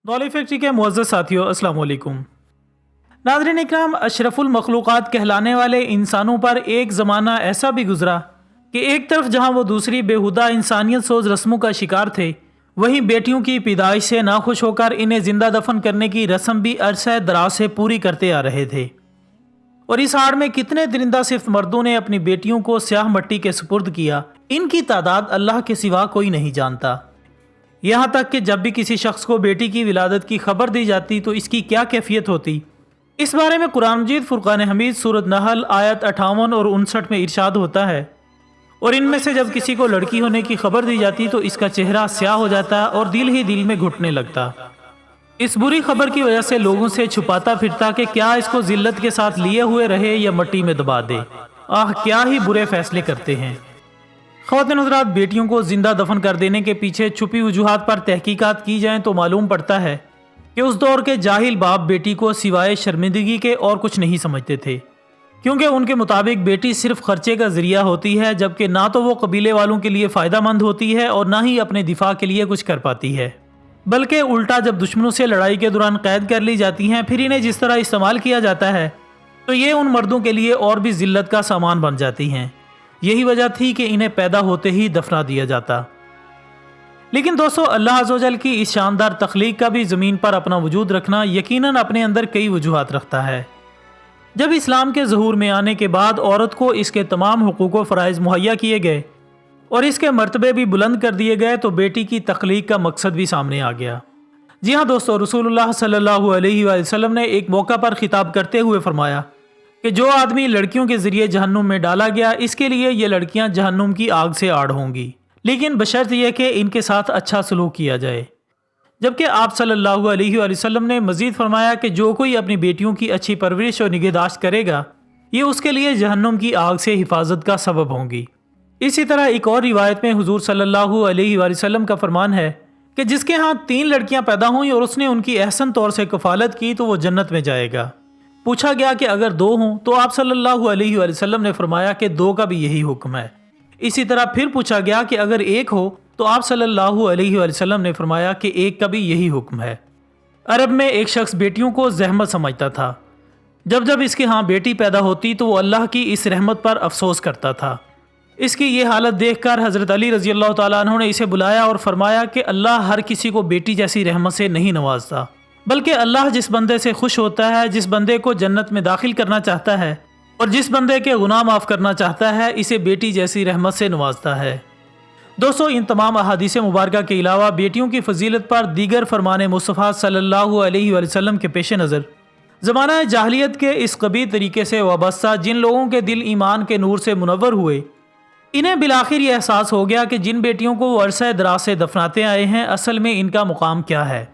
Knowledge factory के मुअज़्ज़ज़ साथियों, अस्सलाम वालेकुम। नाज़रीन इकराम, अशरफुल मखलूक़ात कहलाने वाले इंसानों पर एक ज़माना ऐसा भी गुजरा कि एक तरफ जहां वो दूसरी बेहुदा इंसानियत सोज रस्मों का शिकार थे, वहीं बेटियों की पैदाइश से नाखुश होकर इन्हें जिंदा दफन करने की रस्म भी अरसा दराज से पूरी करते आ रहे थे। और इस आड़ में कितने दरिंदा सिर्फ मर्दों ने अपनी बेटियों को स्याह मट्टी के सुपुर्द किया, इनकी तादाद अल्लाह के सिवा कोई नहीं जानता। यहाँ तक कि जब भी किसी शख्स को बेटी की विलादत की खबर दी जाती तो इसकी क्या कैफियत होती, इस बारे में कुरान मजीद फुरकान हमीद सूरत नहल आयत 58 और 59 में इरशाद होता है, और इनमें से जब किसी को लड़की होने की खबर दी जाती तो इसका चेहरा स्याह हो जाता और दिल ही दिल में घुटने लगता। इस बुरी खबर की वजह से लोगों से छुपाता फिरता कि क्या इसको जिल्लत के साथ लिए हुए रहे या मट्टी में दबा दे। आह, क्या ही बुरे फैसले करते हैं। ख़वातीन हज़रात, बेटियों को जिंदा दफन कर देने के पीछे छुपी वजूहात पर तहकीकात की जाएं तो मालूम पड़ता है कि उस दौर के जाहिल बाप बेटी को सिवाय शर्मिंदगी के और कुछ नहीं समझते थे, क्योंकि उनके मुताबिक बेटी सिर्फ खर्चे का जरिया होती है, जबकि ना तो वो कबीले वालों के लिए फ़ायदा मंद होती है और ना ही अपने दिफा के लिए कुछ कर पाती है। बल्कि उल्टा जब दुश्मनों से लड़ाई के दौरान कैद कर ली जाती हैं, फिर इन्हें जिस तरह इस्तेमाल किया जाता है तो ये उन मर्दों के लिए और भी जिल्लत का सामान बन जाती हैं। यही वजह थी कि इन्हें पैदा होते ही दफना दिया जाता। लेकिन दोस्तों, अल्लाह अज़्ज़ व जल की इस शानदार तख्लीक का भी ज़मीन पर अपना वजूद रखना यकीनन अपने अंदर कई वजूहात रखता है। जब इस्लाम के ज़हूर में आने के बाद औरत को इसके तमाम हुकूक व फ़राइज़ मुहैया किए गए और इसके मर्तबे भी बुलंद कर दिए गए तो बेटी की तख्लीक का मकसद भी सामने आ गया। जी हाँ दोस्तों, रसूलुल्लाह सल्लल्लाहु अलैहि वसल्लम ने एक मौका पर खिताब करते हुए फरमाया कि जो आदमी लड़कियों के ज़रिए जहन्नुम में डाला गया, इसके लिए ये लड़कियां जहन्नुम की आग से आड़ होंगी, लेकिन बशर्त यह कि इनके साथ अच्छा सलूक किया जाए। जबकि आप सल्लल्लाहु अलैहि वसल्लम ने मज़ीद फरमाया कि जो कोई अपनी बेटियों की अच्छी परवरिश और निगहदाश्त करेगा, ये उसके लिए जहन्नुम की आग से हिफाजत का सबब होंगी। इसी तरह एक और रिवायत में हुजूर सल्लल्लाहु अलैहि वसल्लम का फरमान है कि जिसके यहाँ 3 लड़कियां पैदा हुई और उसने उनकी एहसन तौर से कफालत की तो वो जन्नत में जाएगा। पूछा गया कि अगर 2 हों तो आप सल्लल्लाहु अलैहि वसल्लम ने फरमाया कि 2 का भी यही हुक्म है। इसी तरह फिर पूछा गया कि अगर 1 हो तो आप सल्लल्लाहु अलैहि वसल्लम ने फरमाया कि 1 का भी यही हुक्म है। अरब में एक शख्स बेटियों को ज़हमत समझता था। जब जब इसके यहाँ बेटी पैदा होती तो वो अल्लाह की इस रहमत पर अफसोस करता था। इसकी ये हालत देखकर हज़रत अली रज़ी अल्लाह तआला अन्हु ने इसे बुलाया और फरमाया कि अल्लाह हर किसी को बेटी जैसी रहमत से नहीं नवाजता, बल्कि अल्लाह जिस बंदे से खुश होता है, जिस बंदे को जन्नत में दाखिल करना चाहता है और जिस बंदे के गुनाह माफ़ करना चाहता है, इसे बेटी जैसी रहमत से नवाजता है। दोस्तों, इन तमाम अहादीस मुबारका के अलावा बेटियों की फजीलत पर दीगर फरमान मुस्तफ़ा सल्लल्लाहु अलैहि वसल्लम के पेश नज़र ज़माना जाहिलियत के इस कबीह तरीके से वाबस्ता जिन लोगों के दिल ईमान के नूर से मुनव्वर हुए, इन्हें बिलाखिर ये एहसास हो गया कि जिन बेटियों को वो अरसा दराज से दफनाते आए हैं, असल में इनका मुकाम क्या है।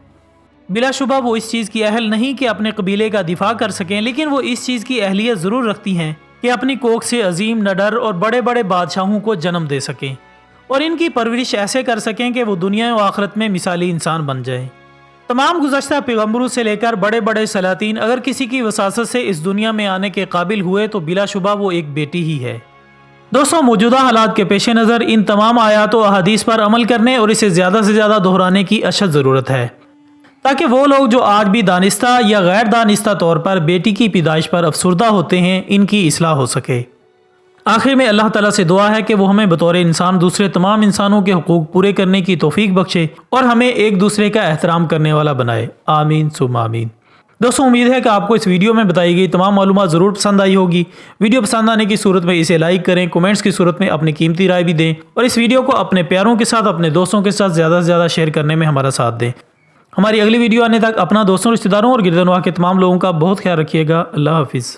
बिलाशुबा वो इस चीज़ की अहल नहीं कि अपने कबीले का दिफा कर सकें, लेकिन वो इस चीज़ की अहलियत ज़रूर रखती हैं कि अपनी कोख से अजीम, नडर और बड़े बड़े बादशाहों को जन्म दे सकें और इनकी परवरिश ऐसे कर सकें कि वो दुनिया व आखिरत में मिसाली इंसान बन जाएं। तमाम गुज़श्ता पैगम्बरों से लेकर बड़े बड़े सलातीन अगर किसी की वसासत से इस दुनिया में आने के काबिल हुए तो बिलाशुबा वो एक बेटी ही है। दोस्तों, मौजूदा हालात के पेश नज़र इन तमाम आयात व अहादीस पर अमल करने और इसे ज़्यादा से ज़्यादा दोहराने की अशद ज़रूरत है, ताकि वो लोग जो आज भी दानिस्ता या गैर दानिस्ता तौर पर बेटी की पैदाइश पर अफसुर्दा होते हैं, इनकी इस्लाह हो सके। आखिर में अल्लाह ताला से दुआ है कि वो हमें बतौर इंसान दूसरे तमाम इंसानों के हुकूक पूरे करने की तौफीक बख्शे और हमें एक दूसरे का एहतराम करने वाला बनाए। आमीन सुम्मा आमीन। दोस्तों, उम्मीद है कि आपको इस वीडियो में बताई गई तमाम मालूमात ज़रूर पसंद आई होगी। वीडियो पसंद आने की सूरत में इसे लाइक करें, कमेंट्स की सूरत में अपनी कीमती राय भी दें और इस वीडियो को अपने प्यारों के साथ, अपने दोस्तों के साथ ज़्यादा से ज़्यादा शेयर करने में हमारा साथ दें। हमारी अगली वीडियो आने तक अपना, दोस्तों, रिश्तेदारों और गिरदनवाह के तमाम लोगों का बहुत ख्याल रखिएगा। अल्लाह हाफिज़।